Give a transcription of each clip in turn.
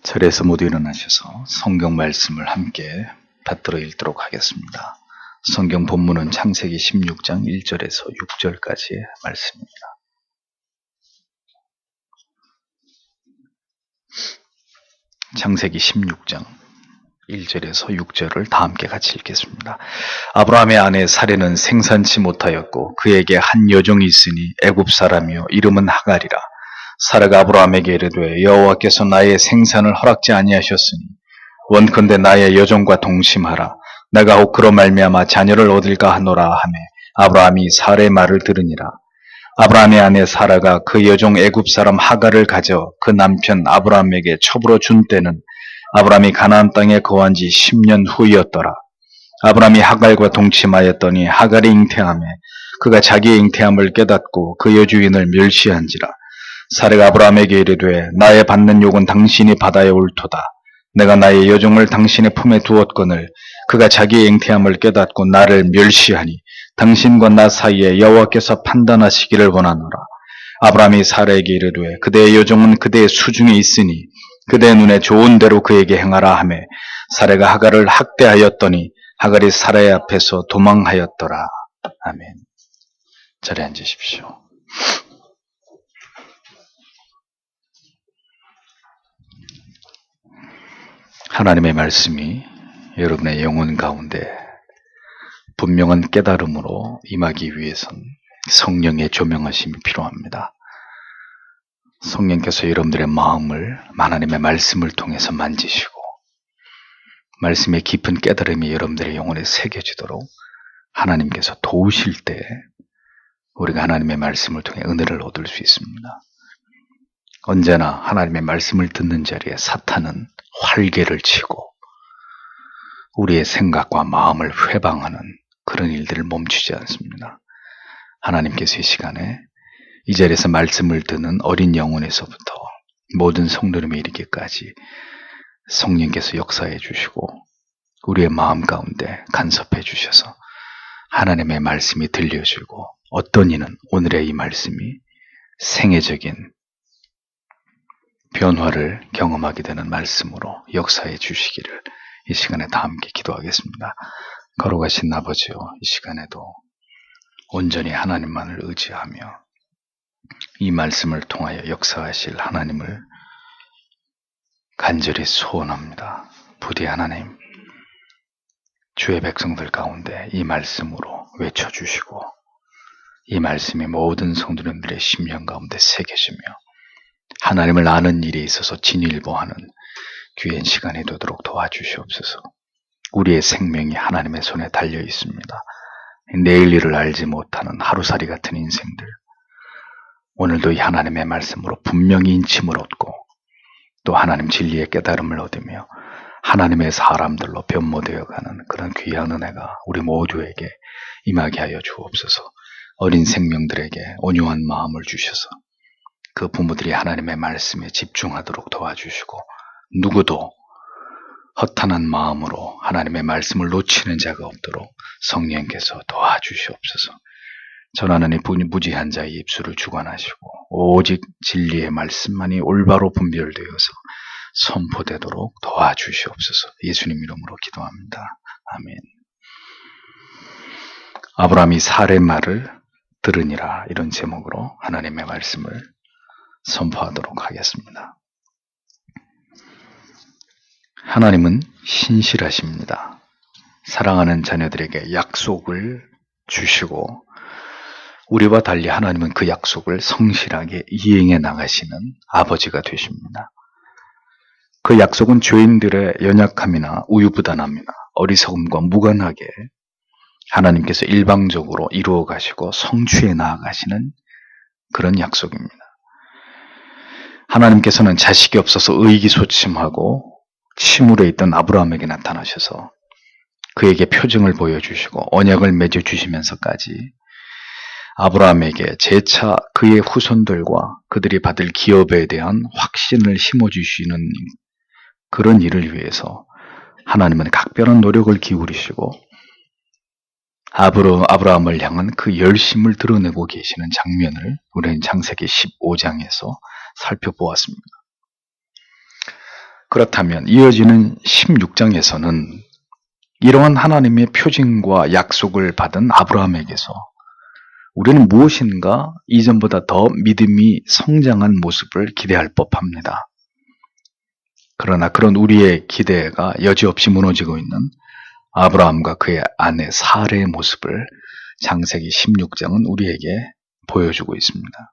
절에서 모두 일어나셔서 성경 말씀을 함께 받들어 읽도록 하겠습니다. 성경 본문은 창세기 16장 1절에서 6절까지의 말씀입니다. 창세기 16장 1절에서 6절을 다 함께 같이 읽겠습니다. 아브라함의 아내 사레는 생산치 못하였고 그에게 한 여종이 있으니 애굽 사람이요 이름은 하갈이라. 사라가 아브라함에게 이르되 여호와께서 나의 생산을 허락지 아니하셨으니 원컨대 나의 여종과 동침하라. 내가 혹 그로 말미암아 자녀를 얻을까 하노라 하매 아브라함이 사라의 말을 들으니라. 아브라함의 아내 사라가 그 여종 애굽 사람 하갈을 가져 그 남편 아브라함에게 첩으로 준 때는 아브라함이 가나안 땅에 거한 지 10년 후이었더라. 아브라함이 하갈과 동침하였더니 하갈이 잉태하며 그가 자기의 잉태함을 깨닫고 그 여주인을 멸시한지라. 사라가 아브라함에게 이르되 나의 받는 욕은 당신이 받아야 옳도다. 내가 나의 여종을 당신의 품에 두었거늘 그가 자기의 잉태함을 깨닫고 나를 멸시하니 당신과 나 사이에 여호와께서 판단하시기를 원하노라. 아브라함이 사라에게 이르되 그대의 여종은 그대의 수중에 있으니 그대의 눈에 좋은 대로 그에게 행하라 하매 사라가 하갈을 학대하였더니 하갈이 사라의 앞에서 도망하였더라. 아멘. 자리에 앉으십시오. 하나님의 말씀이 여러분의 영혼 가운데 분명한 깨달음으로 임하기 위해선 성령의 조명하심이 필요합니다. 성령께서 여러분들의 마음을 하나님의 말씀을 통해서 만지시고 말씀의 깊은 깨달음이 여러분들의 영혼에 새겨지도록 하나님께서 도우실 때 우리가 하나님의 말씀을 통해 은혜를 얻을 수 있습니다. 언제나 하나님의 말씀을 듣는 자리에 사탄은 활개를 치고 우리의 생각과 마음을 회방하는 그런 일들을 멈추지 않습니다. 하나님께서 이 시간에 이 자리에서 말씀을 듣는 어린 영혼에서부터 모든 성도님에 이르기까지 성령께서 역사해 주시고 우리의 마음 가운데 간섭해 주셔서 하나님의 말씀이 들려주고 어떤 이는 오늘의 이 말씀이 생애적인 변화를 경험하게 되는 말씀으로 역사해 주시기를 이 시간에 다 함께 기도하겠습니다. 걸어가신 아버지요, 이 시간에도 온전히 하나님만을 의지하며 이 말씀을 통하여 역사하실 하나님을 간절히 소원합니다. 부디 하나님, 주의 백성들 가운데 이 말씀으로 외쳐주시고 이 말씀이 모든 성도님들의 심령 가운데 새겨지며 하나님을 아는 일에 있어서 진일보하는 귀한 시간이 되도록 도와주시옵소서. 우리의 생명이 하나님의 손에 달려 있습니다. 내일 일을 알지 못하는 하루살이 같은 인생들, 오늘도 이 하나님의 말씀으로 분명히 인침을 얻고 또 하나님 진리의 깨달음을 얻으며 하나님의 사람들로 변모되어가는 그런 귀한 은혜가 우리 모두에게 임하게 하여 주옵소서. 어린 생명들에게 온유한 마음을 주셔서 그 부모들이 하나님의 말씀에 집중하도록 도와주시고 누구도 허탄한 마음으로 하나님의 말씀을 놓치는 자가 없도록 성령께서 도와주시옵소서. 전하는 이 무지한 자의 입술을 주관하시고 오직 진리의 말씀만이 올바로 분별되어서 선포되도록 도와주시옵소서. 예수님 이름으로 기도합니다. 아멘. 아브라함이 사라의 말을 들으니라, 이런 제목으로 하나님의 말씀을 선포하도록 하겠습니다. 하나님은 신실하십니다. 사랑하는 자녀들에게 약속을 주시고 우리와 달리 하나님은 그 약속을 성실하게 이행해 나가시는 아버지가 되십니다. 그 약속은 죄인들의 연약함이나 우유부단함이나 어리석음과 무관하게 하나님께서 일방적으로 이루어 가시고 성취해 나아가시는 그런 약속입니다. 하나님께서는 자식이 없어서 의기소침하고 침울해 있던 아브라함에게 나타나셔서 그에게 표징을 보여주시고 언약을 맺어주시면서까지 아브라함에게 재차 그의 후손들과 그들이 받을 기업에 대한 확신을 심어주시는 그런 일을 위해서 하나님은 각별한 노력을 기울이시고 아브라함을 향한 그 열심을 드러내고 계시는 장면을 우리는 창세기 15장에서 살펴보았습니다. 그렇다면 이어지는 16장에서는 이러한 하나님의 표징과 약속을 받은 아브라함에게서 우리는 무엇인가 이전보다 더 믿음이 성장한 모습을 기대할 법합니다. 그러나 그런 우리의 기대가 여지없이 무너지고 있는 아브라함과 그의 아내 사레의 모습을 창세기 16장은 우리에게 보여주고 있습니다.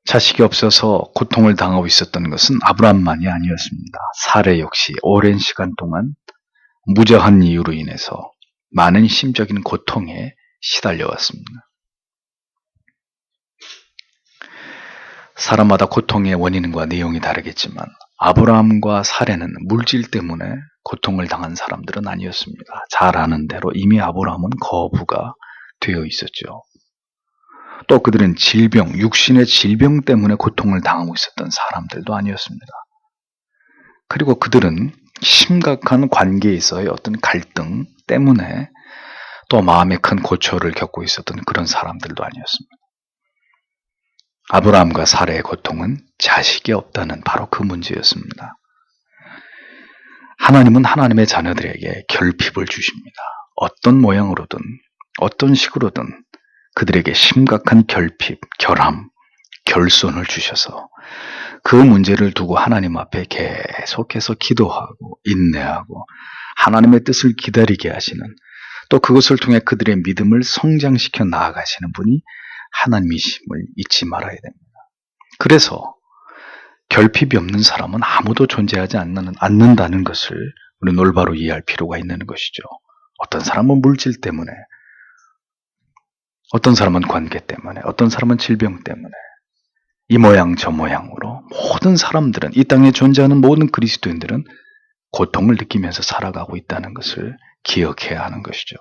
자식이 없어서 고통을 당하고 있었던 것은 아브라함만이 아니었습니다. 사레 역시 오랜 시간 동안 무저한 이유로 인해서 많은 심적인 고통에 시달려왔습니다. 사람마다 고통의 원인과 내용이 다르겠지만 아브라함과 사레는 물질 때문에 고통을 당한 사람들은 아니었습니다. 잘 아는 대로 이미 아브라함은 거부가 되어 있었죠. 또 그들은 질병, 육신의 질병 때문에 고통을 당하고 있었던 사람들도 아니었습니다. 그리고 그들은 심각한 관계에서의 어떤 갈등 때문에 또 마음에 큰 고초를 겪고 있었던 그런 사람들도 아니었습니다. 아브라함과 사레의 고통은 자식이 없다는 바로 그 문제였습니다. 하나님은 하나님의 자녀들에게 결핍을 주십니다. 어떤 모양으로든 어떤 식으로든 그들에게 심각한 결핍, 결함, 결손을 주셔서 그 문제를 두고 하나님 앞에 계속해서 기도하고 인내하고 하나님의 뜻을 기다리게 하시는, 또 그것을 통해 그들의 믿음을 성장시켜 나아가시는 분이 하나님이심을 잊지 말아야 됩니다. 그래서 결핍이 없는 사람은 아무도 존재하지 않는다는 것을 우리는 올바로 이해할 필요가 있는 것이죠. 어떤 사람은 물질 때문에, 어떤 사람은 관계 때문에, 어떤 사람은 질병 때문에, 이 모양 저 모양으로 모든 사람들은, 이 땅에 존재하는 모든 그리스도인들은 고통을 느끼면서 살아가고 있다는 것을 기억해야 하는 것이죠.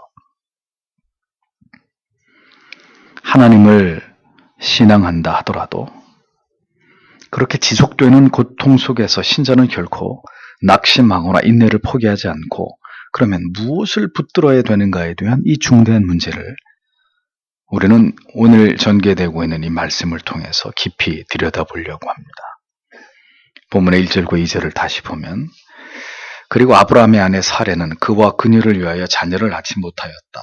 하나님을 신앙한다 하더라도 그렇게 지속되는 고통 속에서 신자는 결코 낙심하거나 인내를 포기하지 않고, 그러면 무엇을 붙들어야 되는가에 대한 이 중대한 문제를 우리는 오늘 전개되고 있는 이 말씀을 통해서 깊이 들여다보려고 합니다. 본문의 1절과 2절을 다시 보면, 그리고 아브라함의 아내 사레는 그와 그녀를 위하여 자녀를 낳지 못하였다.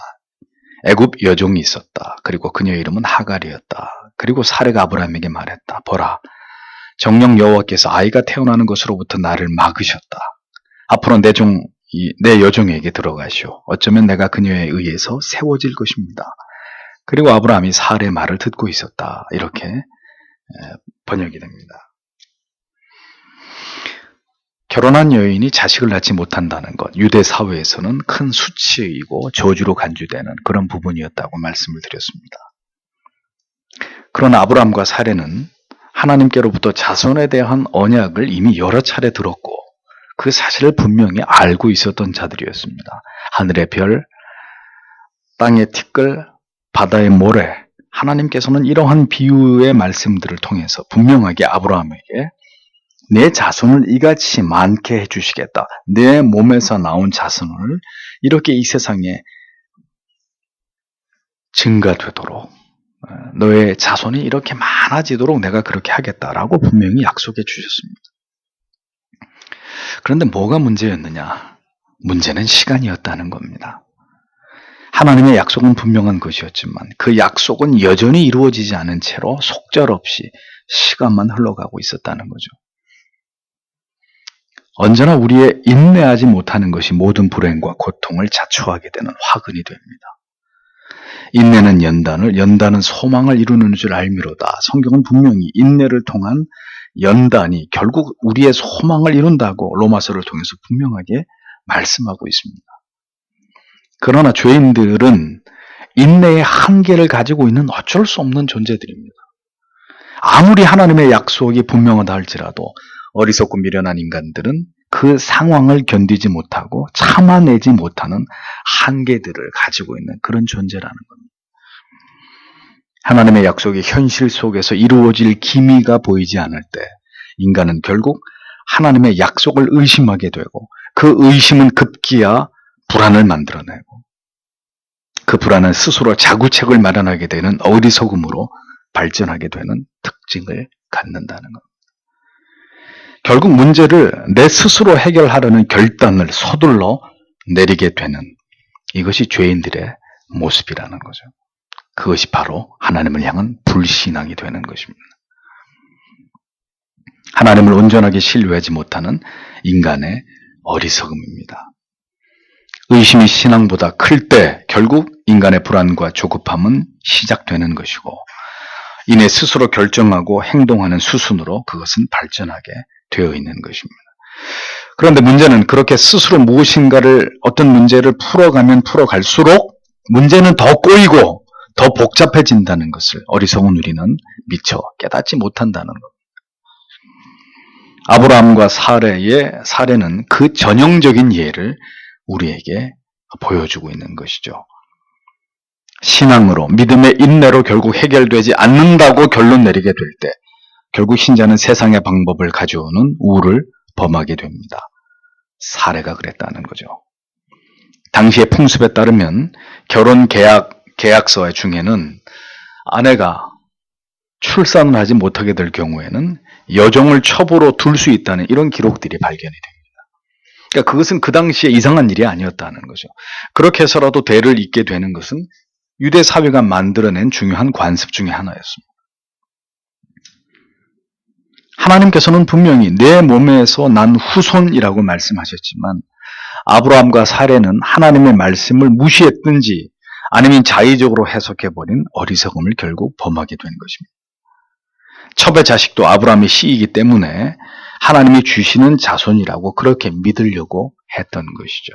애굽 여종이 있었다. 그리고 그녀의 이름은 하갈이었다. 그리고 사레가 아브라함에게 말했다. 보라, 정녕 여호와께서 아이가 태어나는 것으로부터 나를 막으셨다. 앞으로 내 여종에게 들어가시오. 어쩌면 내가 그녀에 의해서 세워질 것입니다. 그리고 아브라함이 사레의 말을 듣고 있었다. 이렇게 번역이 됩니다. 결혼한 여인이 자식을 낳지 못한다는 것, 유대 사회에서는 큰 수치이고 저주로 간주되는 그런 부분이었다고 말씀을 드렸습니다. 그러나 아브라함과 사레는 하나님께로부터 자손에 대한 언약을 이미 여러 차례 들었고 그 사실을 분명히 알고 있었던 자들이었습니다. 하늘의 별, 땅의 티끌, 바다의 모래, 하나님께서는 이러한 비유의 말씀들을 통해서 분명하게 아브라함에게 내 자손을 이같이 많게 해주시겠다. 내 몸에서 나온 자손을 이렇게 이 세상에 증가되도록, 너의 자손이 이렇게 많아지도록 내가 그렇게 하겠다라고 분명히 약속해 주셨습니다. 그런데 뭐가 문제였느냐? 문제는 시간이었다는 겁니다. 하나님의 약속은 분명한 것이었지만 그 약속은 여전히 이루어지지 않은 채로 속절없이 시간만 흘러가고 있었다는 거죠. 언제나 우리의 인내하지 못하는 것이 모든 불행과 고통을 자초하게 되는 화근이 됩니다. 인내는 연단은 소망을 이루는 줄 알미로다. 성경은 분명히 인내를 통한 연단이 결국 우리의 소망을 이룬다고 로마서를 통해서 분명하게 말씀하고 있습니다. 그러나 죄인들은 인내의 한계를 가지고 있는 어쩔 수 없는 존재들입니다. 아무리 하나님의 약속이 분명하다 할지라도 어리석고 미련한 인간들은 그 상황을 견디지 못하고 참아내지 못하는 한계들을 가지고 있는 그런 존재라는 겁니다. 하나님의 약속이 현실 속에서 이루어질 기미가 보이지 않을 때 인간은 결국 하나님의 약속을 의심하게 되고 그 의심은 급기야 불안을 만들어내고 그 불안은 스스로 자구책을 마련하게 되는 어리석음으로 발전하게 되는 특징을 갖는다는 겁니다. 결국 문제를 내 스스로 해결하려는 결단을 서둘러 내리게 되는 이것이 죄인들의 모습이라는 거죠. 그것이 바로 하나님을 향한 불신앙이 되는 것입니다. 하나님을 온전하게 신뢰하지 못하는 인간의 어리석음입니다. 의심이 신앙보다 클 때 결국 인간의 불안과 조급함은 시작되는 것이고 이내 스스로 결정하고 행동하는 수순으로 그것은 발전하게 되어 있는 것입니다. 그런데 문제는 그렇게 스스로 무엇인가를 어떤 문제를 풀어가면 풀어갈수록 문제는 더 꼬이고 더 복잡해진다는 것을 어리석은 우리는 미처 깨닫지 못한다는 것. 아브라함과 사례의 사례는 그 전형적인 예를 우리에게 보여주고 있는 것이죠. 신앙으로 믿음의 인내로 결국 해결되지 않는다고 결론 내리게 될 때 결국 신자는 세상의 방법을 가져오는 우를 범하게 됩니다. 사례가 그랬다는 거죠. 당시의 풍습에 따르면 결혼 계약서 중에는 아내가 출산을 하지 못하게 될 경우에는 여종을 첩으로 둘 수 있다는 이런 기록들이 발견이 됩니다. 그러니까 그것은 그 당시에 이상한 일이 아니었다는 거죠. 그렇게 해서라도 대를 잇게 되는 것은 유대 사회가 만들어낸 중요한 관습 중에 하나였습니다. 하나님께서는 분명히 내 몸에서 난 후손이라고 말씀하셨지만 아브라함과 사례는 하나님의 말씀을 무시했든지 아니면 자의적으로 해석해버린 어리석음을 결국 범하게 된 것입니다. 첩의 자식도 아브라함의 씨이기 때문에 하나님이 주시는 자손이라고 그렇게 믿으려고 했던 것이죠.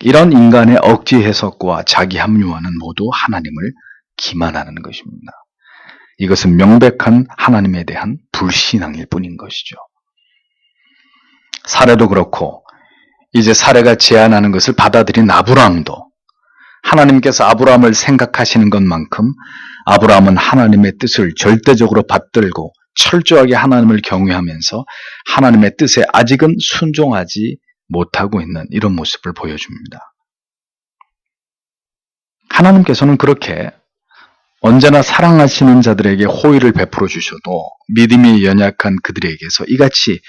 이런 인간의 억지 해석과 자기 합리화는 모두 하나님을 기만하는 것입니다. 이것은 명백한 하나님에 대한 불신앙일 뿐인 것이죠. 사례도 그렇고 이제 사례가 제안하는 것을 받아들인 아브라함도 하나님께서 아브라함을 생각하시는 것만큼 아브라함은 하나님의 뜻을 절대적으로 받들고 철저하게 하나님을 경외하면서 하나님의 뜻에 아직은 순종하지 못하고 있는 이런 모습을 보여줍니다. 하나님께서는 그렇게 언제나 사랑하시는 자들에게 호의를 베풀어 주셔도 믿음이 연약한 그들에게서 이같이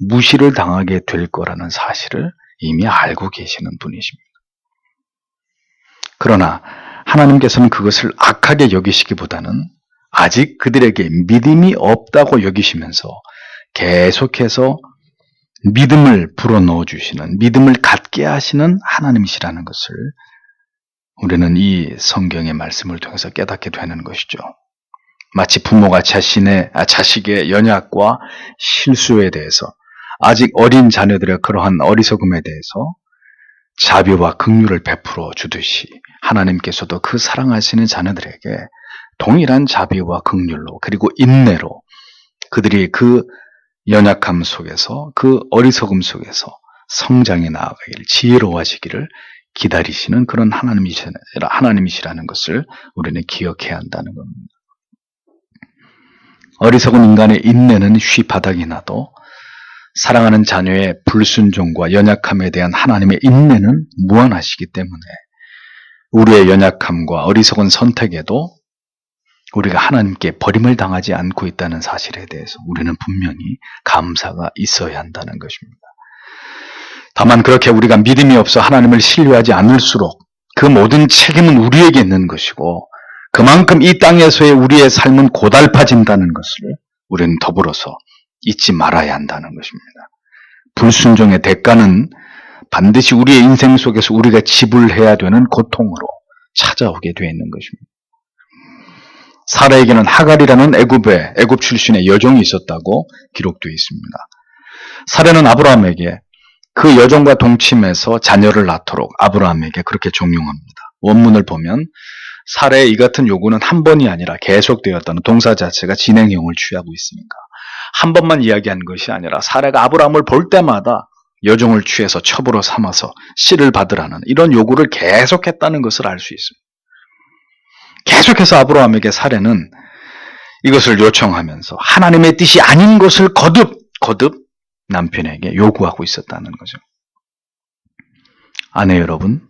무시를 당하게 될 거라는 사실을 이미 알고 계시는 분이십니다. 그러나 하나님께서는 그것을 악하게 여기시기보다는 아직 그들에게 믿음이 없다고 여기시면서 계속해서 믿음을 불어넣어 주시는, 믿음을 갖게 하시는 하나님이시라는 것을 우리는 이 성경의 말씀을 통해서 깨닫게 되는 것이죠. 마치 부모가 자식의 연약과 실수에 대해서 아직 어린 자녀들의 그러한 어리석음에 대해서 자비와 긍휼을 베풀어 주듯이 하나님께서도 그 사랑하시는 자녀들에게 동일한 자비와 긍휼로 그리고 인내로 그들이 그 연약함 속에서 그 어리석음 속에서 성장해 나아가기를 지혜로워지기를 기다리시는 그런 하나님이시라는 것을 우리는 기억해야 한다는 겁니다. 어리석은 인간의 인내는 휘바닥이 나도 사랑하는 자녀의 불순종과 연약함에 대한 하나님의 인내는 무한하시기 때문에 우리의 연약함과 어리석은 선택에도 우리가 하나님께 버림을 당하지 않고 있다는 사실에 대해서 우리는 분명히 감사가 있어야 한다는 것입니다. 다만 그렇게 우리가 믿음이 없어 하나님을 신뢰하지 않을수록 그 모든 책임은 우리에게 있는 것이고 그만큼 이 땅에서의 우리의 삶은 고달파진다는 것을 우리는 더불어서 잊지 말아야 한다는 것입니다. 불순종의 대가는 반드시 우리의 인생 속에서 우리가 지불해야 되는 고통으로 찾아오게 되어 있는 것입니다. 사라에게는 하갈이라는 애굽 출신의 여종이 있었다고 기록되어 있습니다. 사라는 아브라함에게 그 여종과 동침해서 자녀를 낳도록 아브라함에게 그렇게 종용합니다. 원문을 보면 사라의 이 같은 요구는 한 번이 아니라 계속되었다는 동사 자체가 진행형을 취하고 있으니까 한 번만 이야기한 것이 아니라 사라가 아브라함을 볼 때마다 여종을 취해서 첩으로 삼아서 씨를 받으라는 이런 요구를 계속했다는 것을 알 수 있습니다. 계속해서 아브라함에게 사라는 이것을 요청하면서 하나님의 뜻이 아닌 것을 거듭 남편에게 요구하고 있었다는 거죠. 아내 여러분,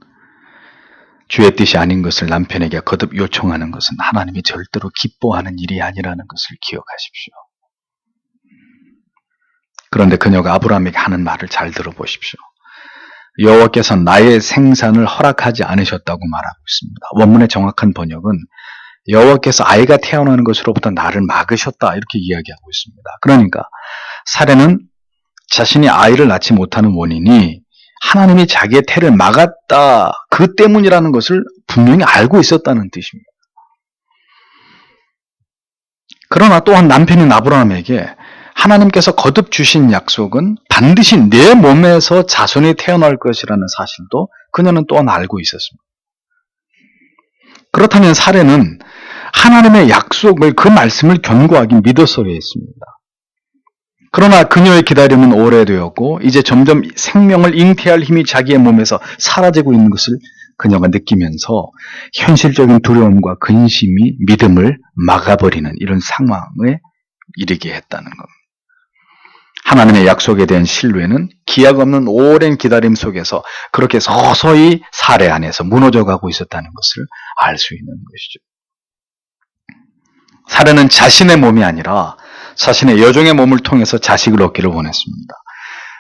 주의 뜻이 아닌 것을 남편에게 거듭 요청하는 것은 하나님이 절대로 기뻐하는 일이 아니라는 것을 기억하십시오. 그런데 그녀가 아브라함에게 하는 말을 잘 들어보십시오. 여호와께서 나의 생산을 허락하지 않으셨다고 말하고 있습니다. 원문의 정확한 번역은 여호와께서 아이가 태어나는 것으로부터 나를 막으셨다 이렇게 이야기하고 있습니다. 그러니까 사례는 자신이 아이를 낳지 못하는 원인이 하나님이 자기의 태를 막았다 그 때문이라는 것을 분명히 알고 있었다는 뜻입니다. 그러나 또한 남편인 아브라함에게 하나님께서 거듭 주신 약속은 반드시 내 몸에서 자손이 태어날 것이라는 사실도 그녀는 또한 알고 있었습니다. 그렇다면 사례는 하나님의 약속을 그 말씀을 견고하게 믿었어야 했습니다. 그러나 그녀의 기다림은 오래되었고 이제 점점 생명을 잉태할 힘이 자기의 몸에서 사라지고 있는 것을 그녀가 느끼면서 현실적인 두려움과 근심이 믿음을 막아버리는 이런 상황에 이르게 했다는 겁니다. 하나님의 약속에 대한 신뢰는 기약 없는 오랜 기다림 속에서 그렇게 서서히 사례 안에서 무너져가고 있었다는 것을 알 수 있는 것이죠. 사례는 자신의 몸이 아니라 자신의 여종의 몸을 통해서 자식을 얻기를 원했습니다.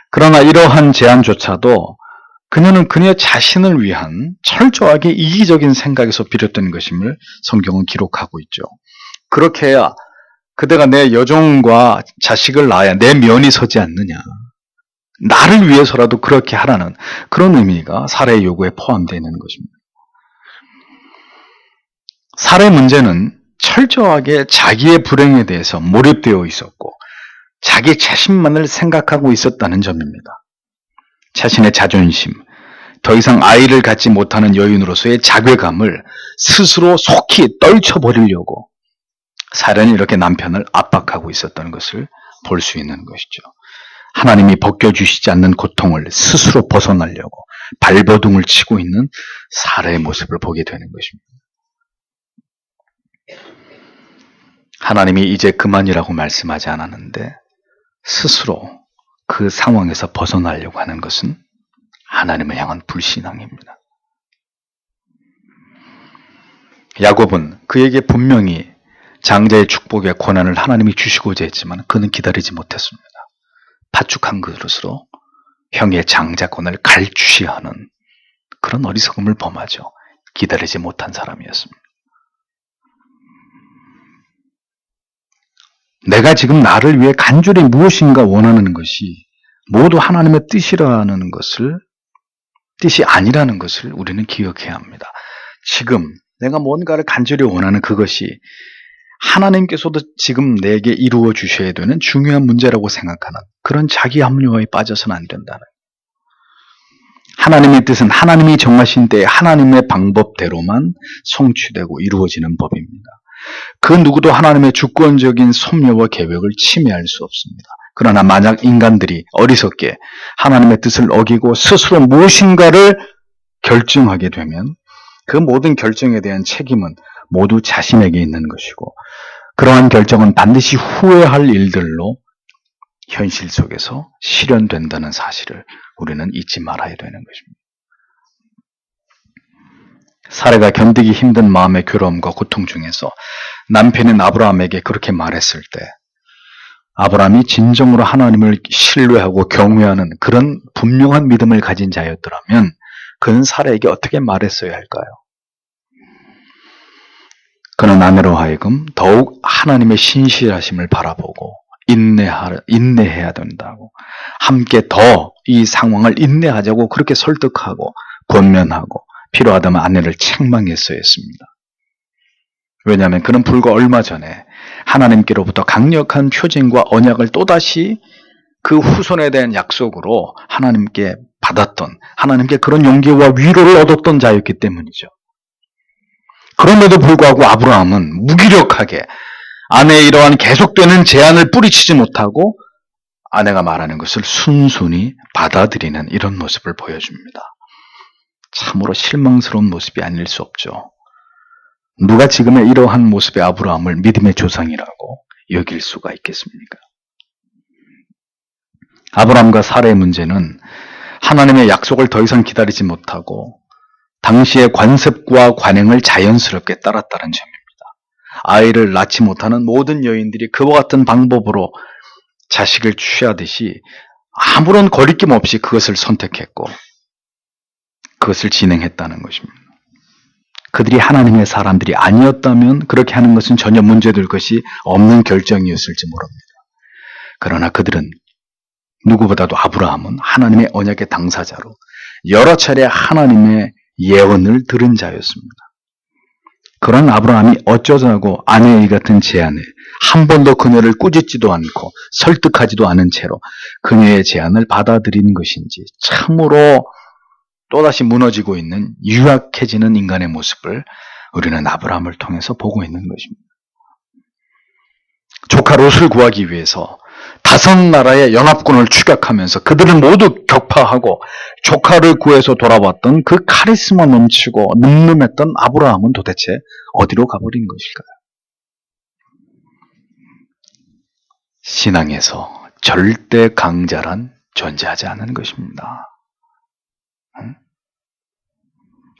그러나 이러한 제안조차도 그녀는 그녀 자신을 위한 철저하게 이기적인 생각에서 비롯된 것임을 성경은 기록하고 있죠. 그렇게 해야 그대가 내 여종과 자식을 낳아야 내 면이 서지 않느냐. 나를 위해서라도 그렇게 하라는 그런 의미가 사례의 요구에 포함되어 있는 것입니다. 사례 문제는 철저하게 자기의 불행에 대해서 몰입되어 있었고 자기 자신만을 생각하고 있었다는 점입니다. 자신의 자존심, 더 이상 아이를 갖지 못하는 여인으로서의 자괴감을 스스로 속히 떨쳐버리려고 사례는 이렇게 남편을 압박하고 있었다는 것을 볼 수 있는 것이죠. 하나님이 벗겨주시지 않는 고통을 스스로 벗어나려고 발버둥을 치고 있는 사례의 모습을 보게 되는 것입니다. 하나님이 이제 그만이라고 말씀하지 않았는데 스스로 그 상황에서 벗어나려고 하는 것은 하나님을 향한 불신앙입니다. 야곱은 그에게 분명히 장자의 축복의 권한을 하나님이 주시고자 했지만 그는 기다리지 못했습니다. 파죽한 그릇으로 형의 장자권을 갈취하는 그런 어리석음을 범하죠. 기다리지 못한 사람이었습니다. 내가 지금 나를 위해 간절히 무엇인가 원하는 것이 모두 하나님의 뜻이라는 것을, 뜻이 아니라는 것을 우리는 기억해야 합니다. 지금 내가 뭔가를 간절히 원하는 그것이 하나님께서도 지금 내게 이루어 주셔야 되는 중요한 문제라고 생각하는 그런 자기 합리화에 빠져서는 안 된다는. 하나님의 뜻은 하나님이 정하신 때에 하나님의 방법대로만 성취되고 이루어지는 법입니다. 그 누구도 하나님의 주권적인 섭려와 계획을 침해할 수 없습니다. 그러나 만약 인간들이 어리석게 하나님의 뜻을 어기고 스스로 무엇인가를 결정하게 되면 그 모든 결정에 대한 책임은 모두 자신에게 있는 것이고 그러한 결정은 반드시 후회할 일들로 현실 속에서 실현된다는 사실을 우리는 잊지 말아야 되는 것입니다. 사례가 견디기 힘든 마음의 괴로움과 고통 중에서 남편인 아브라함에게 그렇게 말했을 때 아브라함이 진정으로 하나님을 신뢰하고 경외하는 그런 분명한 믿음을 가진 자였더라면 그는 사례에게 어떻게 말했어야 할까요? 그는 아내로 하여금 더욱 하나님의 신실하심을 바라보고 인내해야 된다고, 함께 더 이 상황을 인내하자고 그렇게 설득하고 권면하고 필요하다면 아내를 책망했어야 했습니다. 왜냐하면 그는 불과 얼마 전에 하나님께로부터 강력한 표징과 언약을 또다시 그 후손에 대한 약속으로 하나님께 받았던, 하나님께 그런 용기와 위로를 얻었던 자였기 때문이죠. 그럼에도 불구하고 아브라함은 무기력하게 아내의 이러한 계속되는 제안을 뿌리치지 못하고 아내가 말하는 것을 순순히 받아들이는 이런 모습을 보여줍니다. 참으로 실망스러운 모습이 아닐 수 없죠. 누가 지금의 이러한 모습의 아브라함을 믿음의 조상이라고 여길 수가 있겠습니까? 아브라함과 사라의 문제는 하나님의 약속을 더 이상 기다리지 못하고 당시의 관습과 관행을 자연스럽게 따랐다는 점입니다. 아이를 낳지 못하는 모든 여인들이 그와 같은 방법으로 자식을 취하듯이 아무런 거리낌 없이 그것을 선택했고 그것을 진행했다는 것입니다. 그들이 하나님의 사람들이 아니었다면 그렇게 하는 것은 전혀 문제될 것이 없는 결정이었을지 모릅니다. 그러나 그들은 누구보다도 아브라함은 하나님의 언약의 당사자로 여러 차례 하나님의 예언을 들은 자였습니다. 그런 아브라함이 어쩌자고 아내의 이 같은 제안을 한 번도 그녀를 꾸짖지도 않고 설득하지도 않은 채로 그녀의 제안을 받아들이는 것인지 참으로 또다시 무너지고 있는 유약해지는 인간의 모습을 우리는 아브라함을 통해서 보고 있는 것입니다. 조카 롯을 구하기 위해서 5나라의 연합군을 추격하면서 그들을 모두 격파하고 조카를 구해서 돌아왔던 그 카리스마 넘치고 늠름했던 아브라함은 도대체 어디로 가버린 것일까요? 신앙에서 절대 강자란 존재하지 않는 것입니다.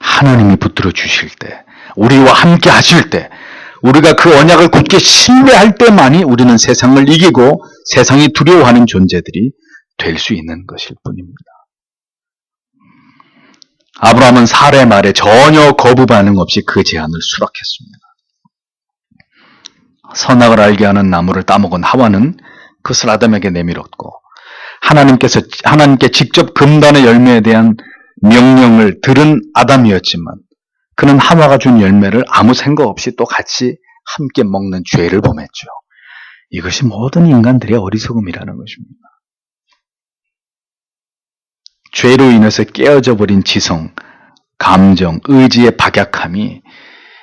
하나님이 붙들어 주실 때, 우리와 함께 하실 때, 우리가 그 언약을 굳게 신뢰할 때만이 우리는 세상을 이기고 세상이 두려워하는 존재들이 될 수 있는 것일 뿐입니다. 아브라함은 사례 말에 전혀 거부 반응 없이 그 제안을 수락했습니다. 선악을 알게 하는 나무를 따먹은 하와는 그것을 아담에게 내밀었고 하나님께 직접 금단의 열매에 대한 명령을 들은 아담이었지만 그는 하와가 준 열매를 아무 생각 없이 또 같이 함께 먹는 죄를 범했죠. 이것이 모든 인간들의 어리석음이라는 것입니다. 죄로 인해서 깨어져 버린 지성, 감정, 의지의 박약함이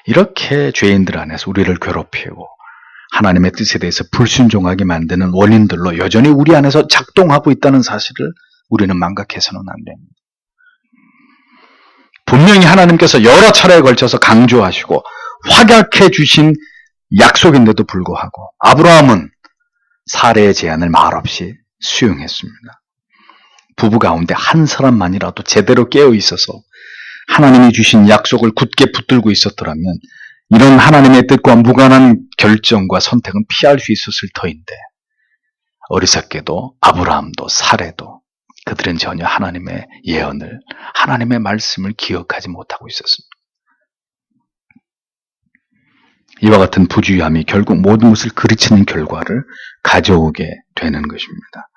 이렇게 죄인들 안에서 우리를 괴롭히고 하나님의 뜻에 대해서 불순종하게 만드는 원인들로 여전히 우리 안에서 작동하고 있다는 사실을 우리는 망각해서는 안 됩니다. 분명히 하나님께서 여러 차례에 걸쳐서 강조하시고 확약해 주신 약속인데도 불구하고 아브라함은 사례의 제안을 말없이 수용했습니다. 부부 가운데 한 사람만이라도 제대로 깨어 있어서 하나님이 주신 약속을 굳게 붙들고 있었더라면 이런 하나님의 뜻과 무관한 결정과 선택은 피할 수 있었을 터인데 어리석게도 아브라함도 사례도 그들은 전혀 하나님의 예언을, 하나님의 말씀을 기억하지 못하고 있었습니다. 이와 같은 부주의함이 결국 모든 것을 그르치는 결과를 가져오게 되는 것입니다.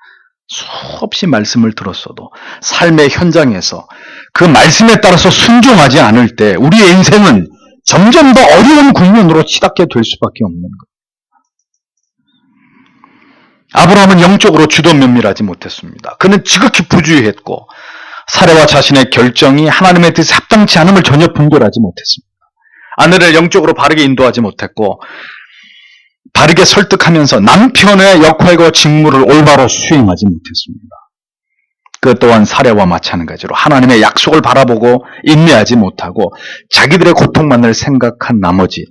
수없이 말씀을 들었어도 삶의 현장에서 그 말씀에 따라서 순종하지 않을 때 우리의 인생은 점점 더 어려운 국면으로 치닫게 될 수밖에 없는 거예요. 아브라함은 영적으로 주도 면밀하지 못했습니다. 그는 지극히 부주의했고 사례와 자신의 결정이 하나님의 뜻에 합당치 않음을 전혀 분별하지 못했습니다. 아내를 영적으로 바르게 인도하지 못했고 바르게 설득하면서 남편의 역할과 직무를 올바로 수행하지 못했습니다. 그 또한 사례와 마찬가지로 하나님의 약속을 바라보고 인내하지 못하고 자기들의 고통만을 생각한 나머지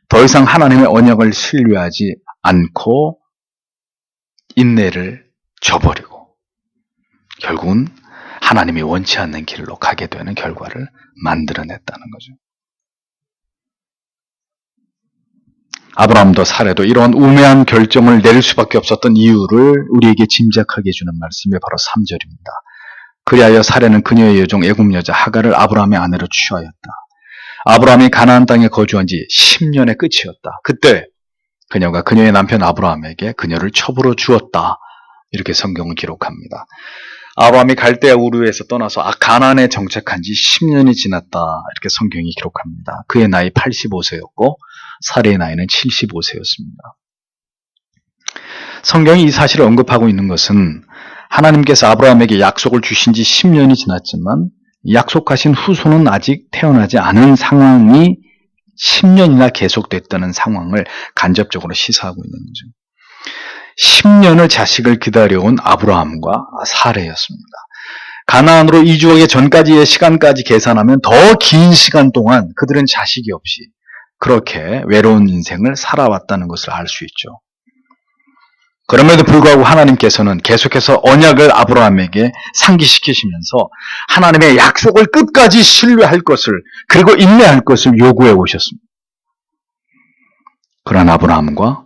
더 이상 하나님의 언약을 신뢰하지 않고 인내를 저버리고 결국은 하나님이 원치 않는 길로 가게 되는 결과를 만들어냈다는 거죠. 아브라함도 사례도 이러한 우매한 결정을 내릴 수밖에 없었던 이유를 우리에게 짐작하게 해주는 말씀이 바로 3절입니다. 그리하여 사례는 그녀의 여종 애굽 여자 하갈을 아브라함의 아내로 취하였다. 아브라함이 가나안 땅에 거주한 지 10년의 끝이었다. 그때 그녀가 그녀의 남편 아브라함에게 그녀를 첩으로 주었다. 이렇게 성경은 기록합니다. 아브라함이 갈대아 우르에서 떠나서 가나안에 정착한 지 10년이 지났다. 이렇게 성경이 기록합니다. 그의 나이 85세였고 사례의 나이는 75세였습니다. 성경이 이 사실을 언급하고 있는 것은 하나님께서 아브라함에게 약속을 주신 지 10년이 지났지만 약속하신 후손은 아직 태어나지 않은 상황이 10년이나 계속됐다는 상황을 간접적으로 시사하고 있는 거죠. 10년을 자식을 기다려온 아브라함과 사례였습니다. 가나안으로 이주하기 전까지의 시간까지 계산하면 더 긴 시간 동안 그들은 자식이 없이 그렇게 외로운 인생을 살아왔다는 것을 알 수 있죠. 그럼에도 불구하고 하나님께서는 계속해서 언약을 아브라함에게 상기시키시면서 하나님의 약속을 끝까지 신뢰할 것을 그리고 인내할 것을 요구해 오셨습니다. 그러나 아브라함과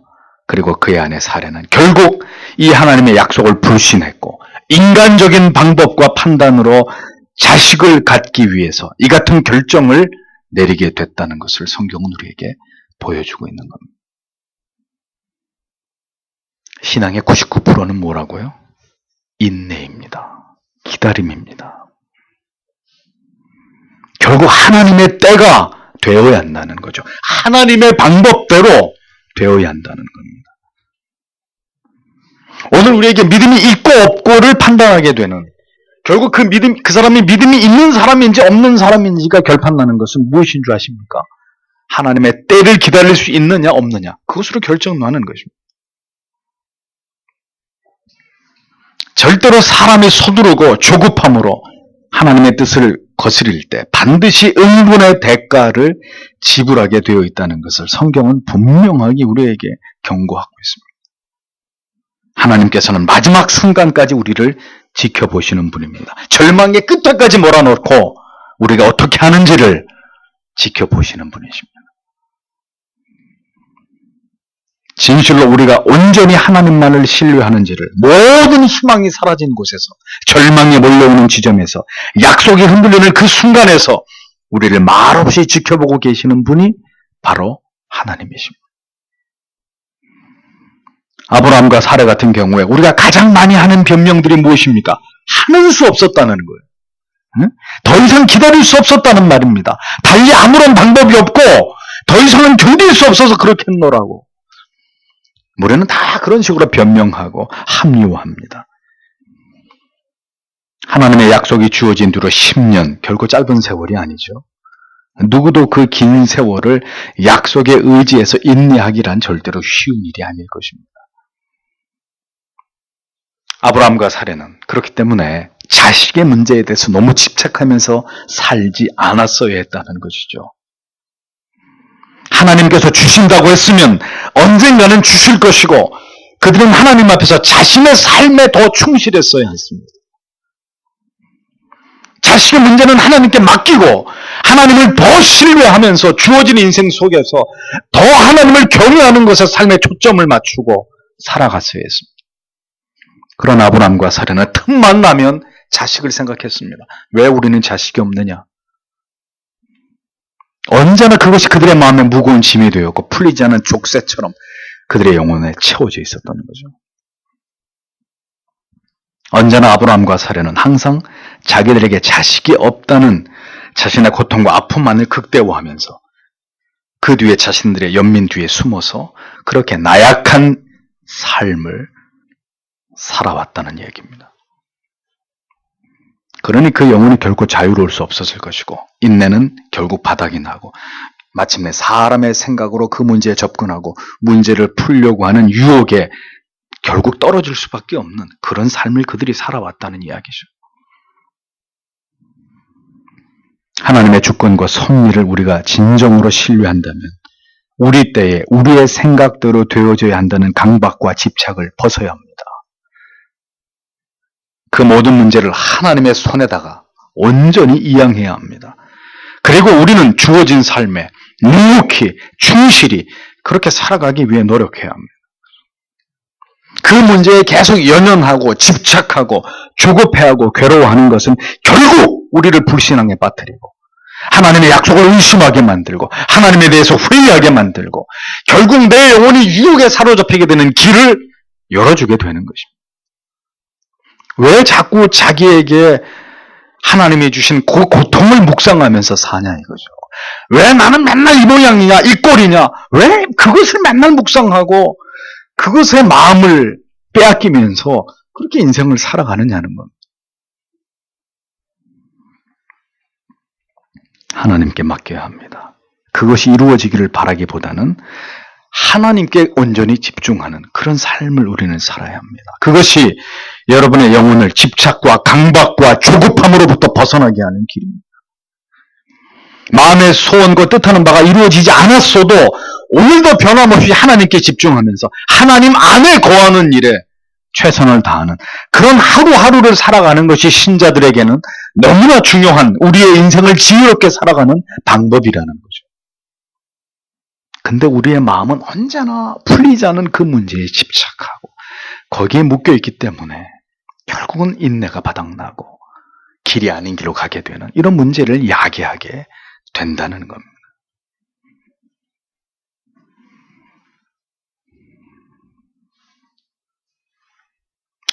그리고 그의 아내 사례는 결국 이 하나님의 약속을 불신했고 인간적인 방법과 판단으로 자식을 갖기 위해서 이 같은 결정을 내리게 됐다는 것을 성경은 우리에게 보여주고 있는 겁니다. 신앙의 99%는 뭐라고요? 인내입니다. 기다림입니다. 결국 하나님의 때가 되어야 한다는 거죠. 하나님의 방법대로 되어야 한다는 겁니다. 오늘 우리에게 믿음이 있고 없고를 판단하게 되는, 결국 그 사람이 믿음이 있는 사람인지 없는 사람인지가 결판나는 것은 무엇인 줄 아십니까? 하나님의 때를 기다릴 수 있느냐 없느냐, 그것으로 결정나는 것입니다. 절대로 사람이 서두르고 조급함으로 하나님의 뜻을 거스릴 때 반드시 응분의 대가를 지불하게 되어 있다는 것을 성경은 분명하게 우리에게 경고하고 있습니다. 하나님께서는 마지막 순간까지 우리를 지켜보시는 분입니다. 절망의 끝에까지 몰아넣고 우리가 어떻게 하는지를 지켜보시는 분이십니다. 진실로 우리가 온전히 하나님만을 신뢰하는지를 모든 희망이 사라진 곳에서, 절망이 몰려오는 지점에서, 약속이 흔들리는 그 순간에서 우리를 말없이 지켜보고 계시는 분이 바로 하나님이십니다. 아브라함과 사라 같은 경우에 우리가 가장 많이 하는 변명들이 무엇입니까? 하는 수 없었다는 거예요. 더 이상 기다릴 수 없었다는 말입니다. 달리 아무런 방법이 없고 더 이상은 견딜 수 없어서 그렇게 했노라고. 우리는 다 그런 식으로 변명하고 합리화합니다. 하나님의 약속이 주어진 뒤로 10년, 결코 짧은 세월이 아니죠. 누구도 그 긴 세월을 약속에 의지해서 인내하기란 절대로 쉬운 일이 아닐 것입니다. 아브라함과 사례는 그렇기 때문에 자식의 문제에 대해서 너무 집착하면서 살지 않았어야 했다는 것이죠. 하나님께서 주신다고 했으면 언젠가는 주실 것이고 그들은 하나님 앞에서 자신의 삶에 더 충실했어야 했습니다. 자식의 문제는 하나님께 맡기고 하나님을 더 신뢰하면서 주어진 인생 속에서 더 하나님을 경외하는 것에 삶의 초점을 맞추고 살아갔어야 했습니다. 그런 아브라함과 사례는 틈만 나면 자식을 생각했습니다. 왜 우리는 자식이 없느냐? 언제나 그것이 그들의 마음에 무거운 짐이 되었고 풀리지 않은 족쇄처럼 그들의 영혼에 채워져 있었다는 거죠. 언제나 아브라함과 사례는 항상 자기들에게 자식이 없다는 자신의 고통과 아픔만을 극대화하면서 그 뒤에 자신들의 연민 뒤에 숨어서 그렇게 나약한 삶을 살아왔다는 얘기입니다. 그러니 그 영혼이 결코 자유로울 수 없었을 것이고 인내는 결국 바닥이 나고 마침내 사람의 생각으로 그 문제에 접근하고 문제를 풀려고 하는 유혹에 결국 떨어질 수밖에 없는 그런 삶을 그들이 살아왔다는 이야기죠. 하나님의 주권과 섭리를 우리가 진정으로 신뢰한다면 우리 때에 우리의 생각대로 되어져야 한다는 강박과 집착을 벗어야 합니다. 그 모든 문제를 하나님의 손에다가 온전히 이양해야 합니다. 그리고 우리는 주어진 삶에 묵묵히 충실히 그렇게 살아가기 위해 노력해야 합니다. 그 문제에 계속 연연하고 집착하고 조급해하고 괴로워하는 것은 결국 우리를 불신앙에 빠뜨리고 하나님의 약속을 의심하게 만들고 하나님에 대해서 회의하게 만들고 결국 내 영혼이 유혹에 사로잡히게 되는 길을 열어주게 되는 것입니다. 왜 자꾸 자기에게 하나님이 주신 그 고통을 묵상하면서 사냐 이거죠. 왜 나는 맨날 이 모양이냐 이 꼴이냐, 왜 그것을 맨날 묵상하고 그것의 마음을 빼앗기면서 그렇게 인생을 살아가느냐는 겁니다. 하나님께 맡겨야 합니다. 그것이 이루어지기를 바라기보다는 하나님께 온전히 집중하는 그런 삶을 우리는 살아야 합니다. 그것이 여러분의 영혼을 집착과 강박과 조급함으로부터 벗어나게 하는 길입니다. 마음의 소원과 뜻하는 바가 이루어지지 않았어도 오늘도 변함없이 하나님께 집중하면서 하나님 안에 거하는 일에 최선을 다하는 그런 하루하루를 살아가는 것이 신자들에게는 너무나 중요한 우리의 인생을 지혜롭게 살아가는 방법이라는 거죠. 근데 우리의 마음은 언제나 풀리지 않은 그 문제에 집착하고 거기에 묶여있기 때문에 결국은 인내가 바닥나고 길이 아닌 길로 가게 되는 이런 문제를 야기하게 된다는 겁니다.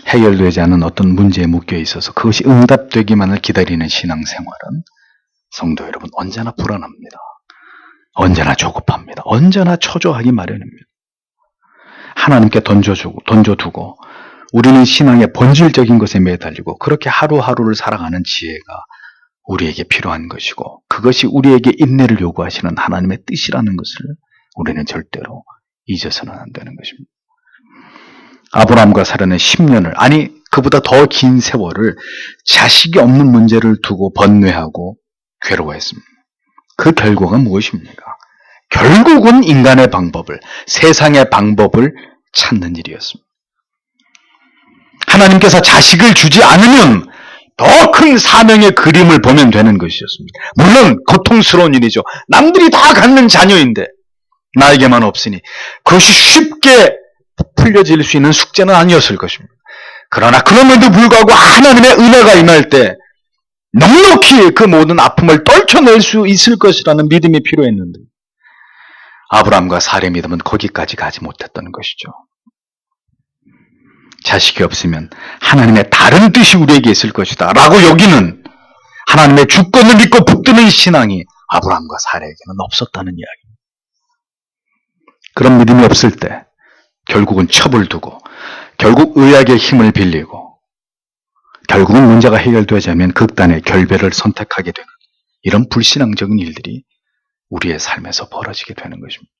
해결되지 않은 어떤 문제에 묶여 있어서 그것이 응답되기만을 기다리는 신앙생활은 성도 여러분 언제나 불안합니다. 언제나 조급합니다. 언제나 초조하기 마련입니다. 하나님께 던져두고 우리는 신앙의 본질적인 것에 매달리고 그렇게 하루하루를 살아가는 지혜가 우리에게 필요한 것이고 그것이 우리에게 인내를 요구하시는 하나님의 뜻이라는 것을 우리는 절대로 잊어서는 안 되는 것입니다. 아브라함과 사라는 10년을 아니 그보다 더 긴 세월을 자식이 없는 문제를 두고 번뇌하고 괴로워했습니다. 그 결과가 무엇입니까? 결국은 인간의 방법을 세상의 방법을 찾는 일이었습니다. 하나님께서 자식을 주지 않으면 더 큰 사명의 그림을 보면 되는 것이었습니다. 물론 고통스러운 일이죠. 남들이 다 갖는 자녀인데 나에게만 없으니 그것이 쉽게 풀려질 수 있는 숙제는 아니었을 것입니다. 그러나 그럼에도 불구하고 하나님의 은혜가 임할 때 넉넉히 그 모든 아픔을 떨쳐낼 수 있을 것이라는 믿음이 필요했는데 아브라함과 사라의 믿음은 거기까지 가지 못했다는 것이죠. 자식이 없으면 하나님의 다른 뜻이 우리에게 있을 것이다 라고 여기는 하나님의 주권을 믿고 붙드는 신앙이 아브라함과 사라에게는 없었다는 이야기입니다. 그런 믿음이 없을 때 결국은 첩을 두고 결국 의학의 힘을 빌리고 결국은 문제가 해결되지 않으면 극단의 결별을 선택하게 되는 이런 불신앙적인 일들이 우리의 삶에서 벌어지게 되는 것입니다.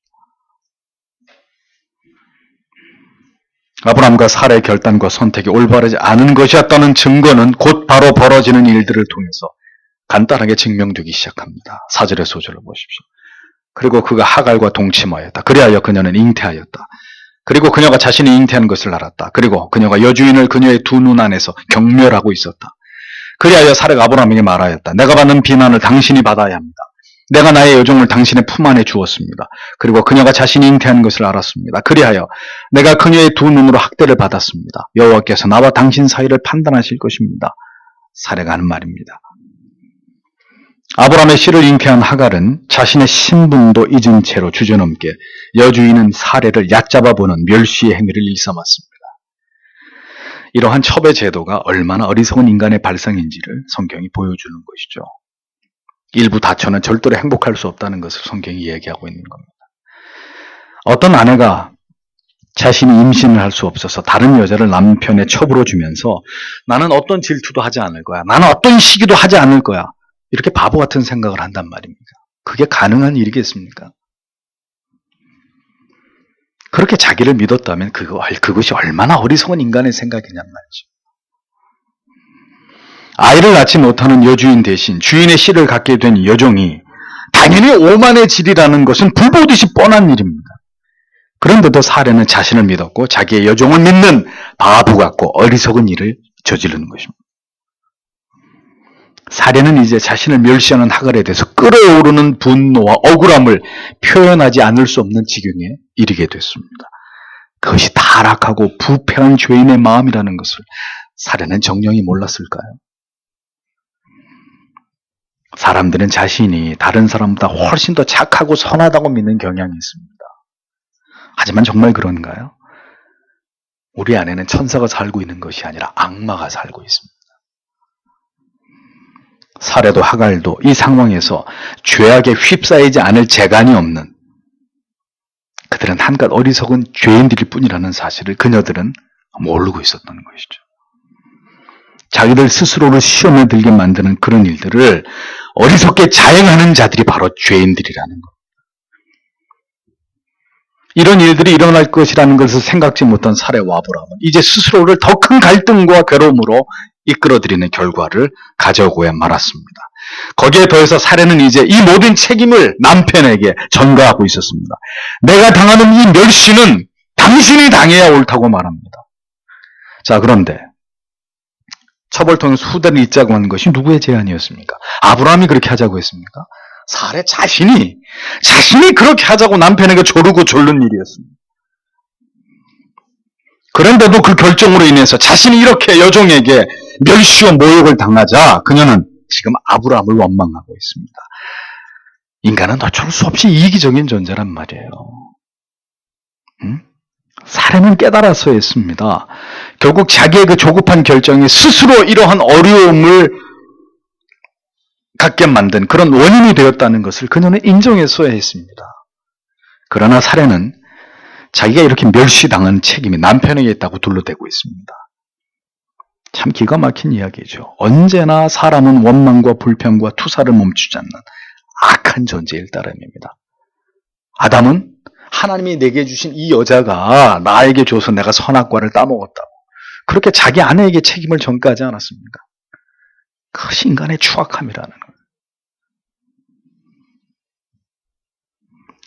아브라함과 사라의 결단과 선택이 올바르지 않은 것이었다는 증거는 곧 바로 벌어지는 일들을 통해서 간단하게 증명되기 시작합니다. 4절의 소절을 보십시오. 그리고 그가 하갈과 동침하였다. 그리하여 그녀는 잉태하였다. 그리고 그녀가 자신이 잉태한 것을 알았다. 그리고 그녀가 여주인을 그녀의 두 눈 안에서 경멸하고 있었다. 그리하여 사라가 아브라함에게 말하였다. 내가 받는 비난을 당신이 받아야 합니다. 내가 나의 여종을 당신의 품 안에 주었습니다. 그리고 그녀가 자신이 잉태한 것을 알았습니다. 그리하여 내가 그녀의 두 눈으로 학대를 받았습니다. 여호와께서 나와 당신 사이를 판단하실 것입니다. 사라가 하는 말입니다. 아브라함의 씨를 잉태한 하갈은 자신의 신분도 잊은 채로 주저넘게 여주인은 사라를 얕잡아보는 멸시의 행위를 일삼았습니다. 이러한 첩의 제도가 얼마나 어리석은 인간의 발상인지를 성경이 보여주는 것이죠. 일부 다처는 절대로 행복할 수 없다는 것을 성경이 얘기하고 있는 겁니다. 어떤 아내가 자신이 임신을 할 수 없어서 다른 여자를 남편의 첩으로 주면서 나는 어떤 질투도 하지 않을 거야. 나는 어떤 시기도 하지 않을 거야. 이렇게 바보 같은 생각을 한단 말입니다. 그게 가능한 일이겠습니까? 그렇게 자기를 믿었다면 그것이 얼마나 어리석은 인간의 생각이냔 말이죠. 아이를 낳지 못하는 여주인 대신 주인의 씨를 갖게 된 여종이 당연히 오만의 질이라는 것은 불보듯이 뻔한 일입니다. 그런데도 사라는 자신을 믿었고 자기의 여종을 믿는 바보 같고 어리석은 일을 저지르는 것입니다. 사라는 이제 자신을 멸시하는 하갈에 대해서 끓어오르는 분노와 억울함을 표현하지 않을 수 없는 지경에 이르게 됐습니다. 그것이 타락하고 부패한 죄인의 마음이라는 것을 사라는 정령이 몰랐을까요? 사람들은 자신이 다른 사람보다 훨씬 더 착하고 선하다고 믿는 경향이 있습니다. 하지만 정말 그런가요? 우리 안에는 천사가 살고 있는 것이 아니라 악마가 살고 있습니다. 사라도 하갈도 이 상황에서 죄악에 휩싸이지 않을 재간이 없는 그들은 한갓 어리석은 죄인들일 뿐이라는 사실을 그녀들은 모르고 있었던 것이죠. 자기들 스스로를 시험에 들게 만드는 그런 일들을 어리석게 자행하는 자들이 바로 죄인들이라는 것. 이런 일들이 일어날 것이라는 것을 생각지 못한 사라와 아브라함은 이제 스스로를 더 큰 갈등과 괴로움으로 이끌어들이는 결과를 가져오고야 말았습니다. 거기에 더해서 사라는 이제 이 모든 책임을 남편에게 전가하고 있었습니다. 내가 당하는 이 멸시는 당신이 당해야 옳다고 말합니다. 자, 그런데 첩을 통해서 후대를 잇자고 하는 것이 누구의 제안이었습니까? 아브라함이 그렇게 하자고 했습니까? 사례 자신이 그렇게 하자고 남편에게 조르고 졸른 일이었습니다. 그런데도 그 결정으로 인해서 자신이 이렇게 여종에게 멸시와 모욕을 당하자 그녀는 지금 아브라함을 원망하고 있습니다. 인간은 어쩔 수 없이 이기적인 존재란 말이에요. 사례는 깨달아서 했습니다. 결국 자기의 그 조급한 결정이 스스로 이러한 어려움을 갖게 만든 그런 원인이 되었다는 것을 그녀는 인정했어야 했습니다. 그러나 사례는 자기가 이렇게 멸시당한 책임이 남편에게 있다고 둘러대고 있습니다. 참 기가 막힌 이야기죠. 언제나 사람은 원망과 불평과 투사를 멈추지 않는 악한 존재일 따름입니다. 아담은 하나님이 내게 주신 이 여자가 나에게 줘서 내가 선악과를 따먹었다고 그렇게 자기 아내에게 책임을 전가하지 않았습니까? 그것이 인간의 추악함이라는 거예요.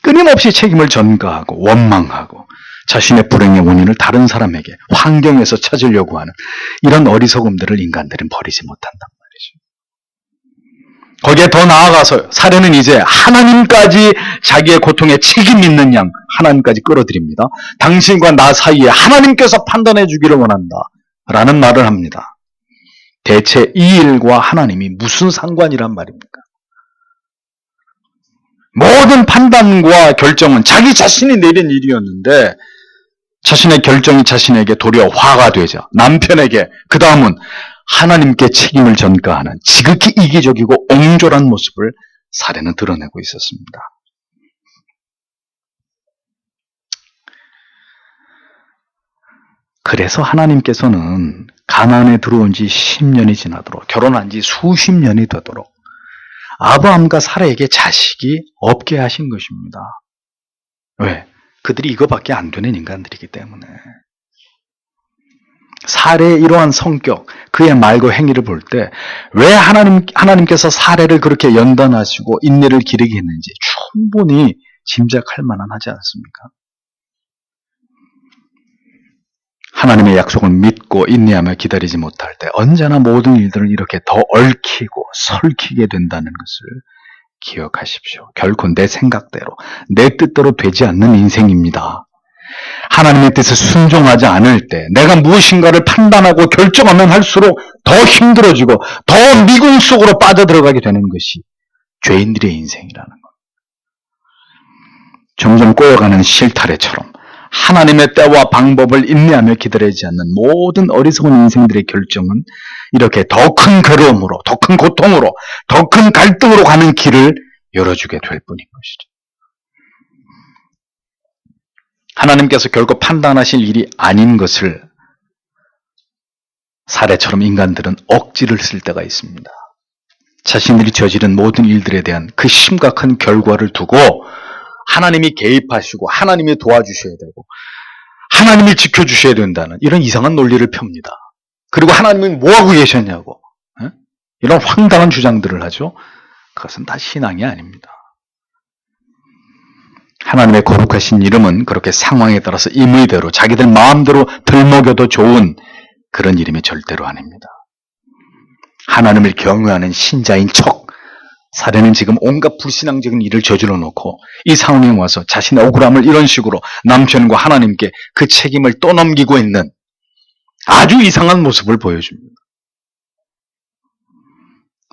끊임없이 책임을 전가하고 원망하고 자신의 불행의 원인을 다른 사람에게 환경에서 찾으려고 하는 이런 어리석음들을 인간들은 버리지 못한단 말이죠. 거기에 더 나아가서 사례는 이제 하나님까지 자기의 고통에 책임 있는 양 하나님까지 끌어들입니다. 당신과 나 사이에 하나님께서 판단해 주기를 원한다 라는 말을 합니다. 대체 이 일과 하나님이 무슨 상관이란 말입니까? 모든 판단과 결정은 자기 자신이 내린 일이었는데 자신의 결정이 자신에게 도리어 화가 되자 남편에게 그 다음은 하나님께 책임을 전가하는 지극히 이기적이고 옹졸한 모습을 사례는 드러내고 있었습니다. 그래서 하나님께서는 가나안에 들어온 지 10년이 지나도록 결혼한 지 수십 년이 되도록 아브라함과 사라에게 자식이 없게 하신 것입니다. 왜? 그들이 이거밖에 안 되는 인간들이기 때문에. 사례의 이러한 성격, 그의 말과 행위를 볼 때 왜 하나님께서 사례를 그렇게 연단하시고 인내를 기르게 했는지 충분히 짐작할 만한 하지 않습니까? 하나님의 약속을 믿고 인내하며 기다리지 못할 때 언제나 모든 일들은 이렇게 더 얽히고 설키게 된다는 것을 기억하십시오. 결코 내 생각대로, 내 뜻대로 되지 않는 인생입니다. 하나님의 뜻에 순종하지 않을 때 내가 무엇인가를 판단하고 결정하면 할수록 더 힘들어지고 더 미궁 속으로 빠져들어가게 되는 것이 죄인들의 인생이라는 것. 점점 꼬여가는 실타래처럼 하나님의 때와 방법을 인내하며 기다리지 않는 모든 어리석은 인생들의 결정은 이렇게 더 큰 괴로움으로, 더 큰 고통으로, 더 큰 갈등으로 가는 길을 열어주게 될 뿐인 것이죠. 하나님께서 결코 판단하실 일이 아닌 것을 사례처럼 인간들은 억지를 쓸 때가 있습니다. 자신들이 저지른 모든 일들에 대한 그 심각한 결과를 두고 하나님이 개입하시고 하나님이 도와주셔야 되고 하나님이 지켜주셔야 된다는 이런 이상한 논리를 펴니다. 그리고 하나님은 뭐하고 계셨냐고 이런 황당한 주장들을 하죠. 그것은 다 신앙이 아닙니다. 하나님의 거룩하신 이름은 그렇게 상황에 따라서 임의대로 자기들 마음대로 들먹여도 좋은 그런 이름이 절대로 아닙니다. 하나님을 경외하는 신자인 척 사례는 지금 온갖 불신앙적인 일을 저질러 놓고 이 상황에 와서 자신의 억울함을 이런 식으로 남편과 하나님께 그 책임을 떠넘기고 있는 아주 이상한 모습을 보여줍니다.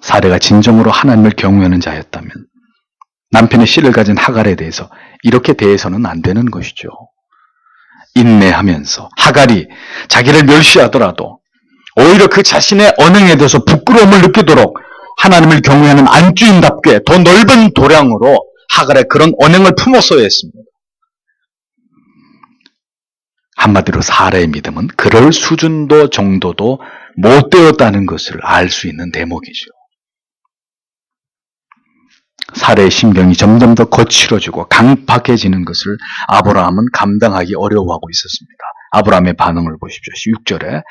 사례가 진정으로 하나님을 경외하는 자였다면 남편의 씨를 가진 하갈에 대해서 이렇게 대해서는 안 되는 것이죠. 인내하면서 하갈이 자기를 멸시하더라도 오히려 그 자신의 언행에 대해서 부끄러움을 느끼도록 하나님을 경외하는 안주인답게 더 넓은 도량으로 하갈의 그런 언행을 품었어야 했습니다. 한마디로 사례의 믿음은 그럴 수준도 정도도 못 되었다는 것을 알 수 있는 대목이죠. 사례의 심경이 점점 더 거칠어지고 강팍해지는 것을 아브라함은 감당하기 어려워하고 있었습니다. 아브라함의 반응을 보십시오. 6절에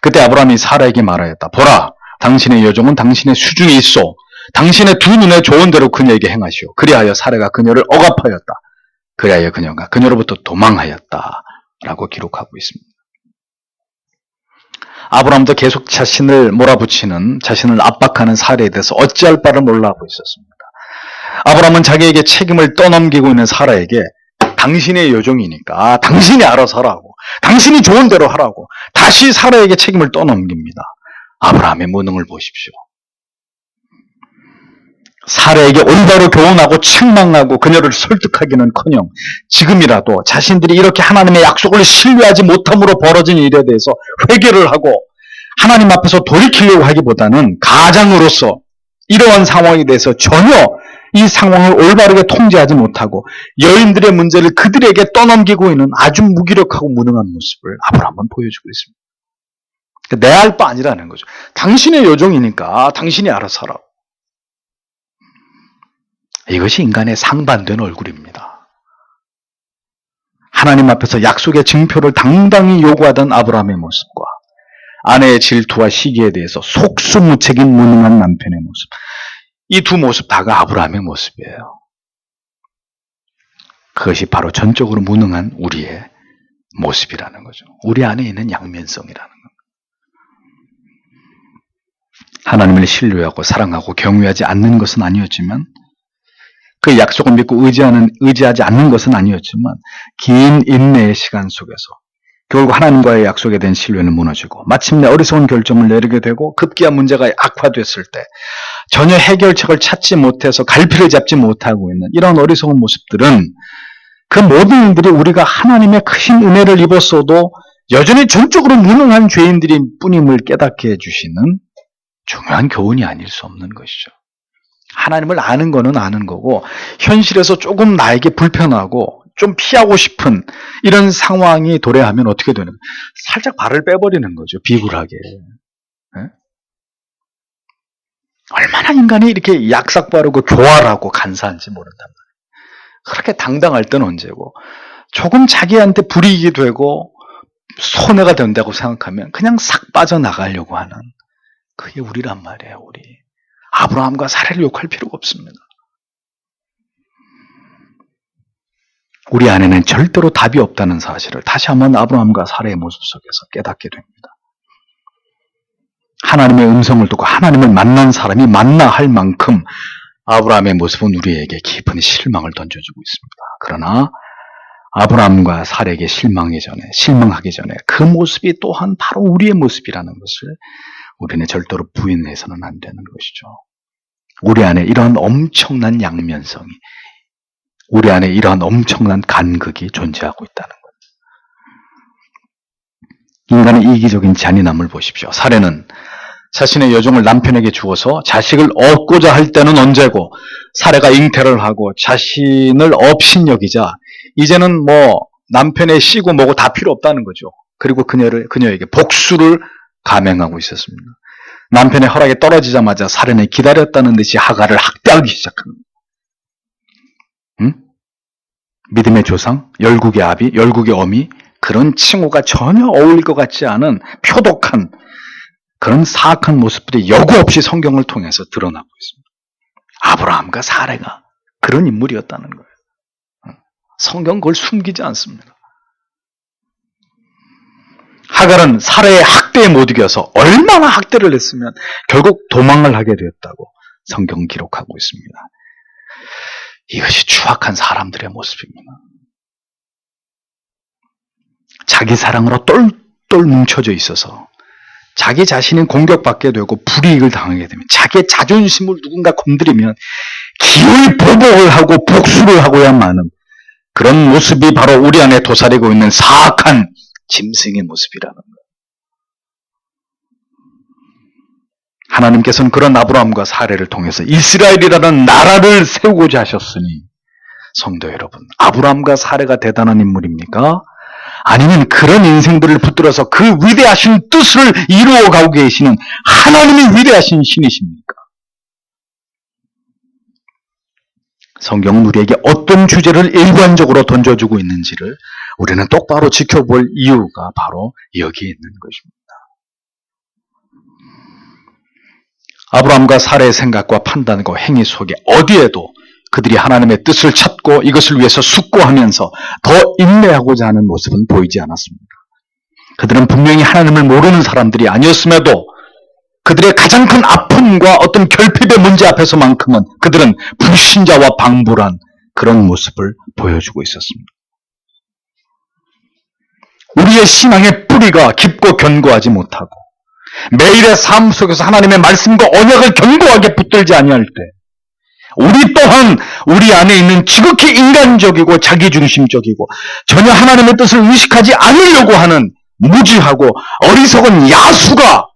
그때 아브라함이 사라에게 말하였다. 보라, 당신의 여종은 당신의 수중에 있어. 당신의 두 눈에 좋은 대로 그녀에게 행하시오. 그리하여 사라가 그녀를 억압하였다. 그리하여 그녀가 그녀로부터 도망하였다. 라고 기록하고 있습니다. 아브라함도 계속 자신을 몰아붙이는, 자신을 압박하는 사례에 대해서 어찌할 바를 몰라 하고 있었습니다. 아브라함은 자기에게 책임을 떠넘기고 있는 사라에게 당신의 여종이니까 당신이 알아서 하라고, 당신이 좋은 대로 하라고 다시 사라에게 책임을 떠넘깁니다. 아브라함의 무능을 보십시오. 사라에게 올바로 교훈하고 책망하고 그녀를 설득하기는커녕 지금이라도 자신들이 이렇게 하나님의 약속을 신뢰하지 못함으로 벌어진 일에 대해서 회개를 하고 하나님 앞에서 돌이키려고 하기보다는 가장으로서 이러한 상황에 대해서 전혀 이 상황을 올바르게 통제하지 못하고 여인들의 문제를 그들에게 떠넘기고 있는 아주 무기력하고 무능한 모습을 아브라함은 보여주고 있습니다. 내 할 바 아니라는 거죠. 당신의 여종이니까 당신이 알아서 하라고. 이것이 인간의 상반된 얼굴입니다. 하나님 앞에서 약속의 증표를 당당히 요구하던 아브라함의 모습과 아내의 질투와 시기에 대해서 속수무책인 무능한 남편의 모습, 이 두 모습 다가 아브라함의 모습이에요. 그것이 바로 전적으로 무능한 우리의 모습이라는 거죠. 우리 안에 있는 양면성이라는 겁니다. 하나님을 신뢰하고 사랑하고 경외하지 않는 것은 아니었지만, 그 약속을 믿고 의지하지 않는 것은 아니었지만, 긴 인내의 시간 속에서 결국 하나님과의 약속에 대한 신뢰는 무너지고 마침내 어리석은 결정을 내리게 되고 급기야 문제가 악화됐을 때 전혀 해결책을 찾지 못해서 갈피를 잡지 못하고 있는 이런 어리석은 모습들은 그 모든 일들이 우리가 하나님의 크신 은혜를 입었어도 여전히 전적으로 무능한 죄인들인 뿐임을 깨닫게 해주시는 중요한 교훈이 아닐 수 없는 것이죠. 하나님을 아는 거는 아는 거고 현실에서 조금 나에게 불편하고 좀 피하고 싶은 이런 상황이 도래하면 어떻게 되는 거예요? 살짝 발을 빼버리는 거죠. 비굴하게. 네? 얼마나 인간이 이렇게 약삭빠르고 교활하고 간사한지 모른단 말이에요. 그렇게 당당할 때는 언제고 조금 자기한테 불이익이 되고 손해가 된다고 생각하면 그냥 싹 빠져나가려고 하는 그게 우리란 말이에요. 우리 아브라함과 사라를 욕할 필요가 없습니다. 우리 안에는 절대로 답이 없다는 사실을 다시 한번 아브라함과 사라의 모습 속에서 깨닫게 됩니다. 하나님의 음성을 듣고 하나님을 만난 사람이 만나 할 만큼 아브라함의 모습은 우리에게 깊은 실망을 던져주고 있습니다. 그러나 아브라함과 사라에게 실망하기 전에 그 모습이 또한 바로 우리의 모습이라는 것을 우리는 절대로 부인해서는 안 되는 것이죠. 우리 안에 이런 엄청난 양면성이, 우리 안에 이러한 엄청난 간극이 존재하고 있다는 것. 인간의 이기적인 잔인함을 보십시오. 사례는 자신의 여종을 남편에게 주어서 자식을 얻고자 할 때는 언제고, 사례가 잉태를 하고 자신을 업신 여기자 이제는 남편의 씨고 뭐고 다 필요 없다는 거죠. 그리고 그녀에게 복수를 감행하고 있었습니다. 남편의 허락이 떨어지자마자 사례는 기다렸다는 듯이 하갈을 학대하기 시작합니다. 믿음의 조상, 열국의 아비, 열국의 어미, 그런 칭호가 전혀 어울릴 것 같지 않은 표독한 그런 사악한 모습들이 여구 없이 성경을 통해서 드러나고 있습니다. 아브라함과 사례가 그런 인물이었다는 거예요. 성경은 그걸 숨기지 않습니다. 하갈은 사례의 학대에 못 이겨서 얼마나 학대를 했으면 결국 도망을 하게 되었다고 성경은 기록하고 있습니다. 이것이 추악한 사람들의 모습입니다. 자기 사랑으로 똘똘 뭉쳐져 있어서 자기 자신이 공격받게 되고 불이익을 당하게 되면 자기의 자존심을 누군가 건드리면 기어이 보복을 하고 복수를 하고야만 하는 그런 모습이 바로 우리 안에 도사리고 있는 사악한 짐승의 모습이라는 거예요. 하나님께서는 그런 아브라함과 사례를 통해서 이스라엘이라는 나라를 세우고자 하셨으니, 성도 여러분, 아브라함과 사례가 대단한 인물입니까? 아니면 그런 인생들을 붙들어서 그 위대하신 뜻을 이루어가고 계시는 하나님의 위대하신 신이십니까? 성경은 우리에게 어떤 주제를 일관적으로 던져주고 있는지를 우리는 똑바로 지켜볼 이유가 바로 여기에 있는 것입니다. 아브라함과 사라의 생각과 판단과 행위 속에 어디에도 그들이 하나님의 뜻을 찾고 이것을 위해서 숙고하면서 더 인내하고자 하는 모습은 보이지 않았습니다. 그들은 분명히 하나님을 모르는 사람들이 아니었음에도 그들의 가장 큰 아픔과 어떤 결핍의 문제 앞에서만큼은 그들은 불신자와 방불한 그런 모습을 보여주고 있었습니다. 우리의 신앙의 뿌리가 깊고 견고하지 못하고 매일의 삶 속에서 하나님의 말씀과 언약을 견고하게 붙들지 아니할 때 우리 또한 우리 안에 있는 지극히 인간적이고 자기중심적이고 전혀 하나님의 뜻을 의식하지 않으려고 하는 무지하고 어리석은 야수가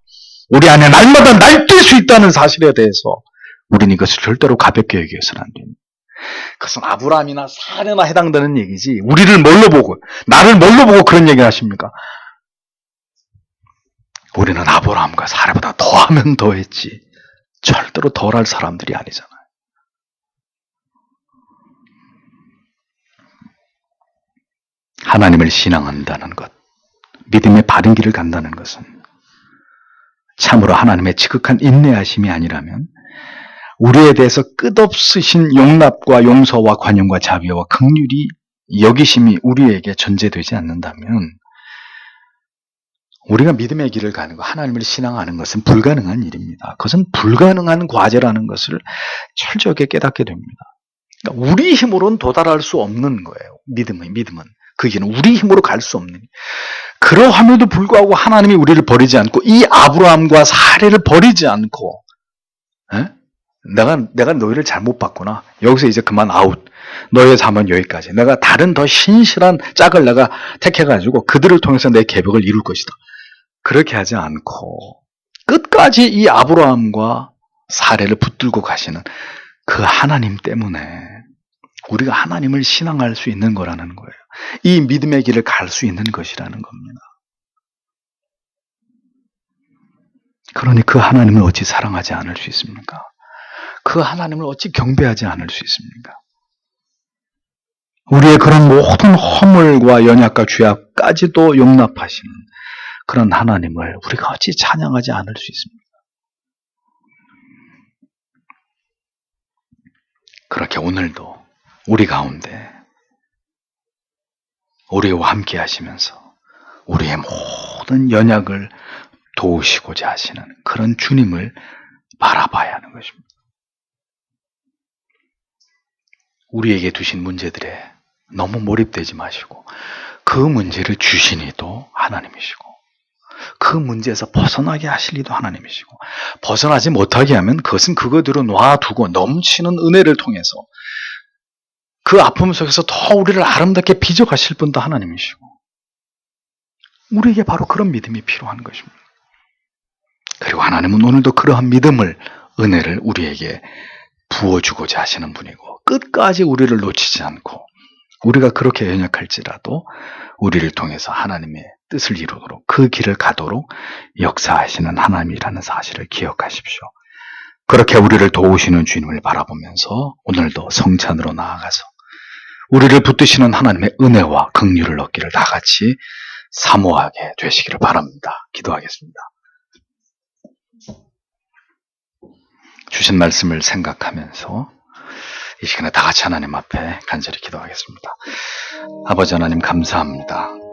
우리 안에 날마다 날뛸 수 있다는 사실에 대해서 우리는 이것을 절대로 가볍게 여기서는 안 됩니다. 그것은 아브라함이나 사레나 해당되는 얘기지 우리를 뭘로 보고 나를 뭘로 보고 그런 얘기를 하십니까? 우리는 아브라함과 사레보다 더하면 더했지 절대로 덜할 사람들이 아니잖아요. 하나님을 신앙한다는 것, 믿음의 바른 길을 간다는 것은 참으로 하나님의 지극한 인내하심이 아니라면 우리에 대해서 끝없으신 용납과 용서와 관용과 자비와 긍휼이 여기심이 우리에게 전제되지 않는다면 우리가 믿음의 길을 가는 것, 하나님을 신앙하는 것은 불가능한 일입니다. 그것은 불가능한 과제라는 것을 철저하게 깨닫게 됩니다. 그러니까 우리 힘으로는 도달할 수 없는 거예요. 믿음은. 그 길은 우리 힘으로 갈 수 없는. 그러함에도 불구하고 하나님이 우리를 버리지 않고 이 아브라함과 사레를 버리지 않고 내가 너희를 잘못 봤구나. 여기서 이제 그만 아웃. 너의 삶은 여기까지. 내가 다른 더 신실한 짝을 내가 택해가지고 그들을 통해서 내 계획을 이룰 것이다. 그렇게 하지 않고 끝까지 이 아브라함과 사레를 붙들고 가시는 그 하나님 때문에 우리가 하나님을 신앙할 수 있는 거라는 거예요. 이 믿음의 길을 갈 수 있는 것이라는 겁니다. 그러니 그 하나님을 어찌 사랑하지 않을 수 있습니까? 그 하나님을 어찌 경배하지 않을 수 있습니까? 우리의 그런 모든 허물과 연약과 죄악까지도 용납하시는 그런 하나님을 우리가 어찌 찬양하지 않을 수 있습니까? 그렇게 오늘도 우리 가운데 우리와 함께 하시면서 우리의 모든 연약을 도우시고자 하시는 그런 주님을 바라봐야 하는 것입니다. 우리에게 두신 문제들에 너무 몰입되지 마시고 그 문제를 주신 이도 하나님이시고 그 문제에서 벗어나게 하실 이도 하나님이시고 벗어나지 못하게 하면 그것은 그거대로 놔두고 넘치는 은혜를 통해서 그 아픔 속에서 더 우리를 아름답게 빚어가실 분도 하나님이시고 우리에게 바로 그런 믿음이 필요한 것입니다. 그리고 하나님은 오늘도 그러한 믿음을, 은혜를 우리에게 부어주고자 하시는 분이고 끝까지 우리를 놓치지 않고 우리가 그렇게 연약할지라도 우리를 통해서 하나님의 뜻을 이루도록 그 길을 가도록 역사하시는 하나님이라는 사실을 기억하십시오. 그렇게 우리를 도우시는 주님을 바라보면서 오늘도 성찬으로 나아가서 우리를 붙드시는 하나님의 은혜와 긍휼을 얻기를 다 같이 사모하게 되시기를 바랍니다. 기도하겠습니다. 주신 말씀을 생각하면서 이 시간에 다 같이 하나님 앞에 간절히 기도하겠습니다. 아버지 하나님 감사합니다.